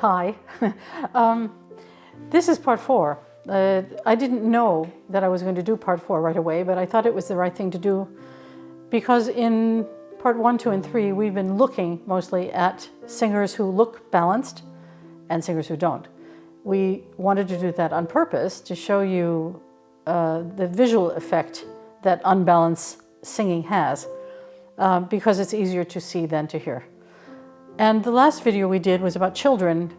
Hi. This is part 4. I didn't know that I was going to do part 4 right away, but I thought it was the right thing to do because in part 1, 2, and 3, we've been looking mostly at singers who look balanced and singers who don't. We wanted to do that on purpose to show you the visual effect that unbalanced singing has because it's easier to see than to hear. And the last video we did was about children,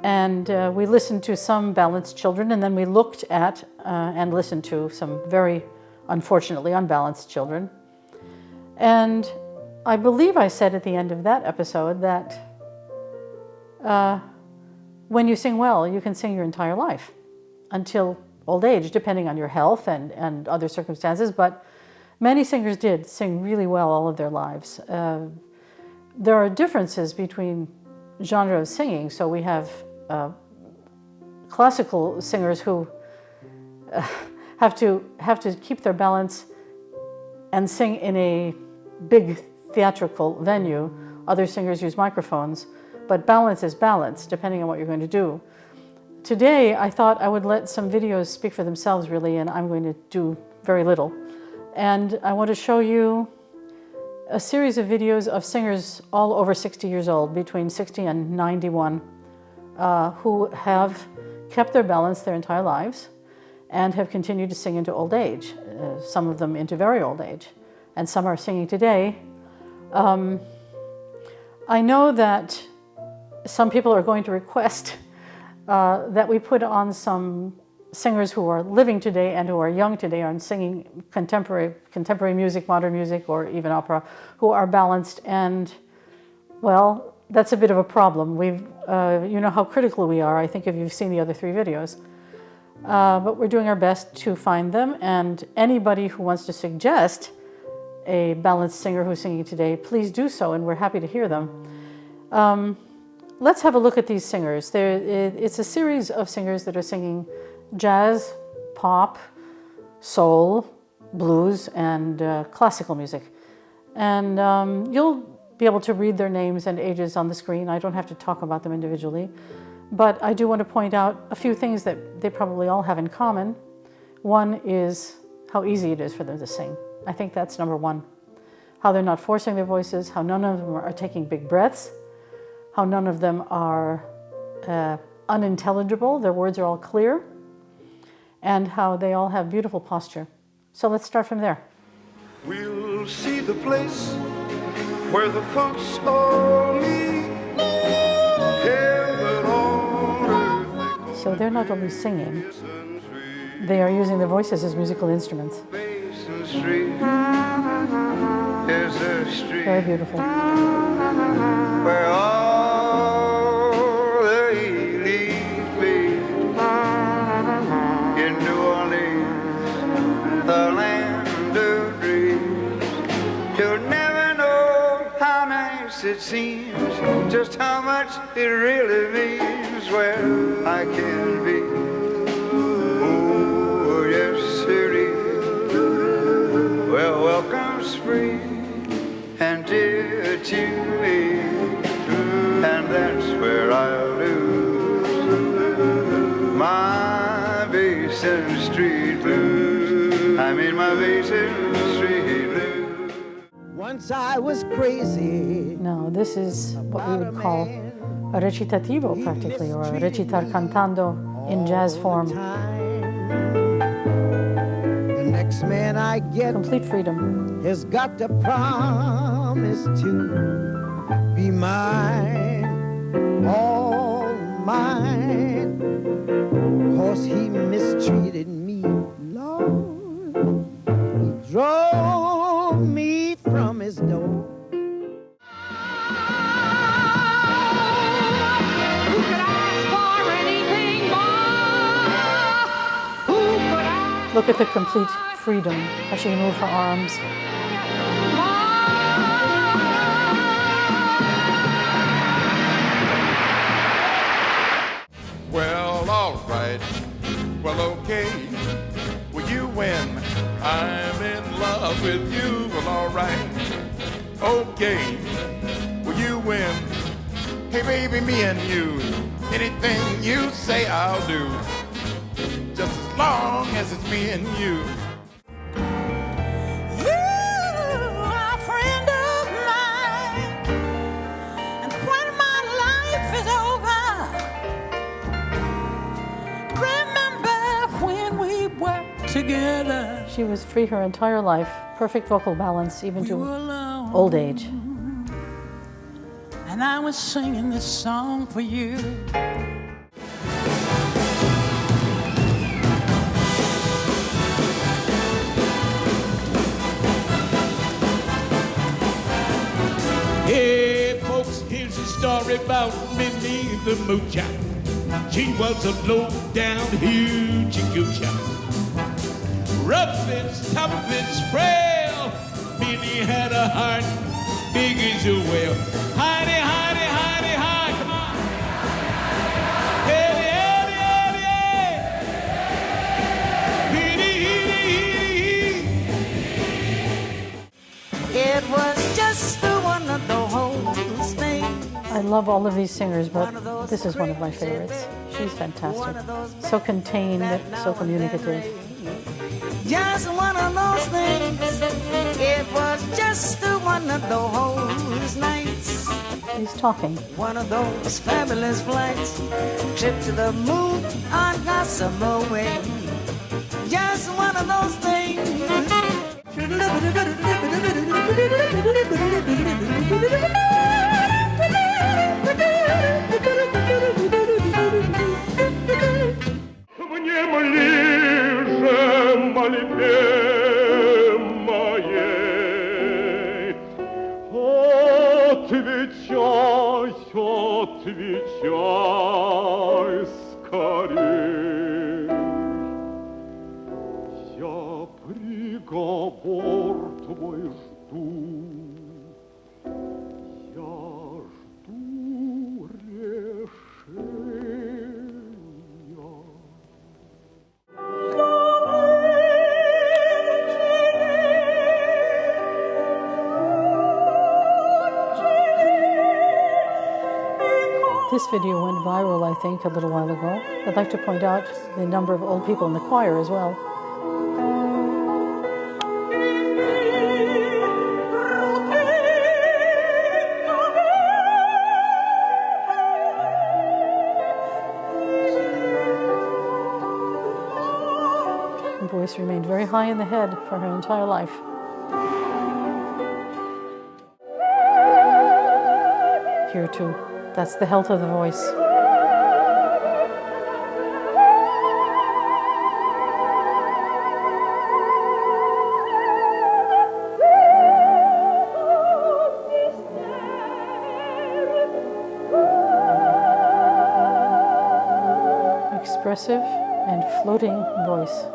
and we listened to some balanced children, and then we looked at and listened to some very unfortunately unbalanced children. And I believe I said at the end of that episode that when you sing well, you can sing your entire life until old age, depending on your health and other circumstances, but many singers did sing really well all of their lives. There are differences between genre of singing, so we have classical singers who have to keep their balance and sing in a big theatrical venue. Other singers use microphones, but balance is balance, depending on what you're going to do. Today, I thought I would let some videos speak for themselves, really, and I'm going to do very little. And I want to show you a series of videos of singers all over 60 years old, between 60 and 91, who have kept their balance their entire lives and have continued to sing into old age, some of them into very old age, and some are singing today. I know that some people are going to request that we put on some singers who are living today and who are young today and singing contemporary music, modern music, or even opera, who are balanced. And, well, that's a bit of a problem. You know how critical we are, I think, if you've seen the other 3 videos. But we're doing our best to find them, and anybody who wants to suggest a balanced singer who's singing today, please do so, and we're happy to hear them. Let's have a look at these singers. It's a series of singers that are singing jazz, pop, soul, blues, and classical music. And you'll be able to read their names and ages on the screen. I don't have to talk about them individually. But I do want to point out a few things that they probably all have in common. One is how easy it is for them to sing. I think that's number 1. How they're not forcing their voices, how none of them are taking big breaths, how none of them are unintelligible, their words are all clear, and how they all have beautiful posture. So let's start from there. We'll see the place where the folks all meet. Heaven on earth. So they're not only singing, they are using their voices as musical instruments. Very beautiful. Where all the elite meet in New Orleans, the land of dreams. You'll never know how nice it seems, just how much it really means where I can be. Oh, yes, it is. Well, welcome spring and dear to me, and that's where I'll lose my Basin Street blues. I mean my Basin Street blues. Once I was crazy. Now, this is what we would call a recitativo, practically, or a recitar cantando in jazz form. The next man I get Complete freedom. has got to promise to be mine, all mine, 'cause he mistreated me, Lord. He drove me from his door. Look at the complete freedom, how she can move her arms. Well, all right. Well, okay. Well, you win. I'm in love with you. Well, all right. Okay. Well, you win. Hey baby, me and you, anything you say I'll do, just as long as it's me and you. You are a friend of mine, and when my life is over, remember when we worked together. She was free her entire life, perfect vocal balance, even We were to alone, old age. and I was singing this song for you. Hey, folks, here's a story about Minnie the Moocher. She was a low-down hoochie-coocher. Rough and tough and frail, Minnie had a heart big as a whale. Heidi, Heidi, Heidi, Heidi, come on. Heidi, Heidi, Heidi, Heidi, Heidi. It was just one of those things. I love all of these singers, but this is one of my favorites. She's fantastic. So contained, so communicative. Just one of those things. It was just one of those nights. She's talking. One of those fabulous flights. Trip to the moon on Gossamer Way. Just one of those things. Отвечай скорей. Я приговор твой жду. Я жду решения. This video went viral, I think, a little while ago. I'd like to point out the number of old people in the choir as well. Her voice remained very high in the head for her entire life. Here too, that's the health of the voice. Expressive and floating voice.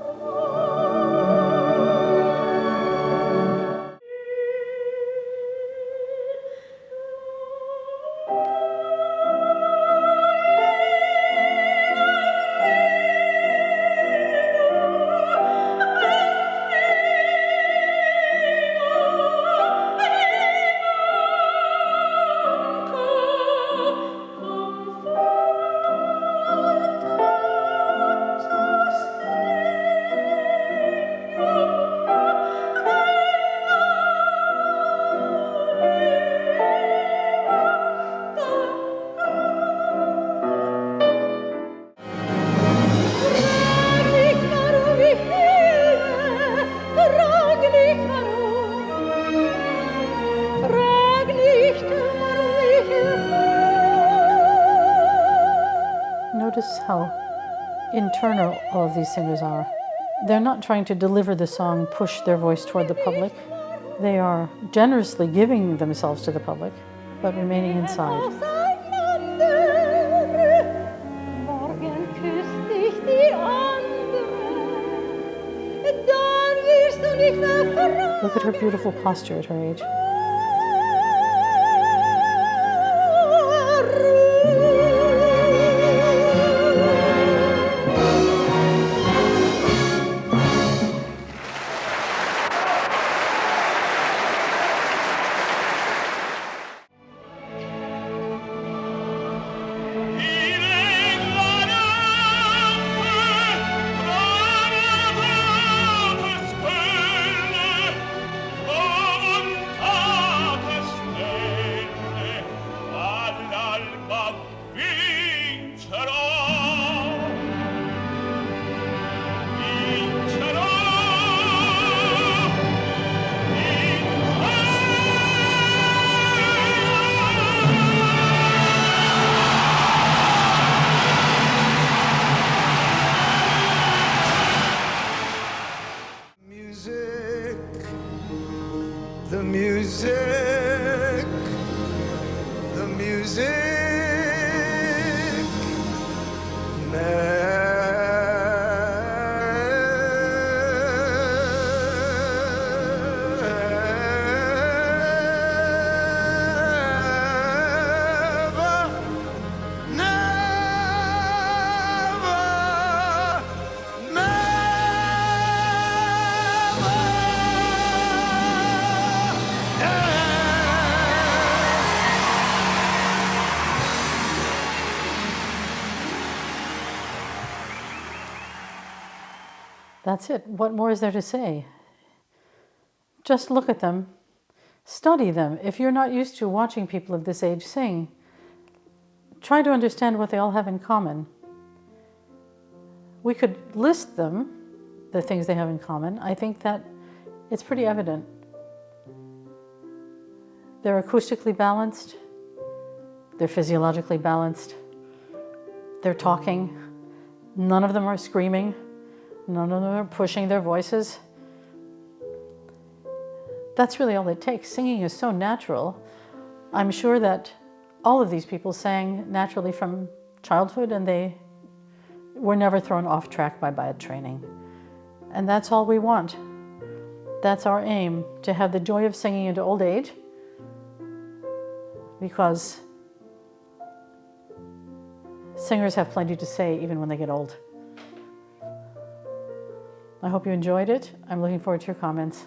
Notice how internal all of these singers are. They're not trying to deliver the song, push their voice toward the public. They are generously giving themselves to the public, but remaining inside. Look at her beautiful posture at her age. the music, the music That's it. What more is there to say? Just look at them, study them. If you're not used to watching people of this age sing, try to understand what they all have in common. We could list them, the things they have in common. I think that it's pretty evident. They're acoustically balanced, they're physiologically balanced, they're talking, none of them are screaming, none of them are pushing their voices. That's really all it takes. Singing is so natural. I'm sure that all of these people sang naturally from childhood and they were never thrown off track by bad training. And that's all we want. That's our aim, to have the joy of singing into old age, because singers have plenty to say even when they get old. I hope you enjoyed it. I'm looking forward to your comments.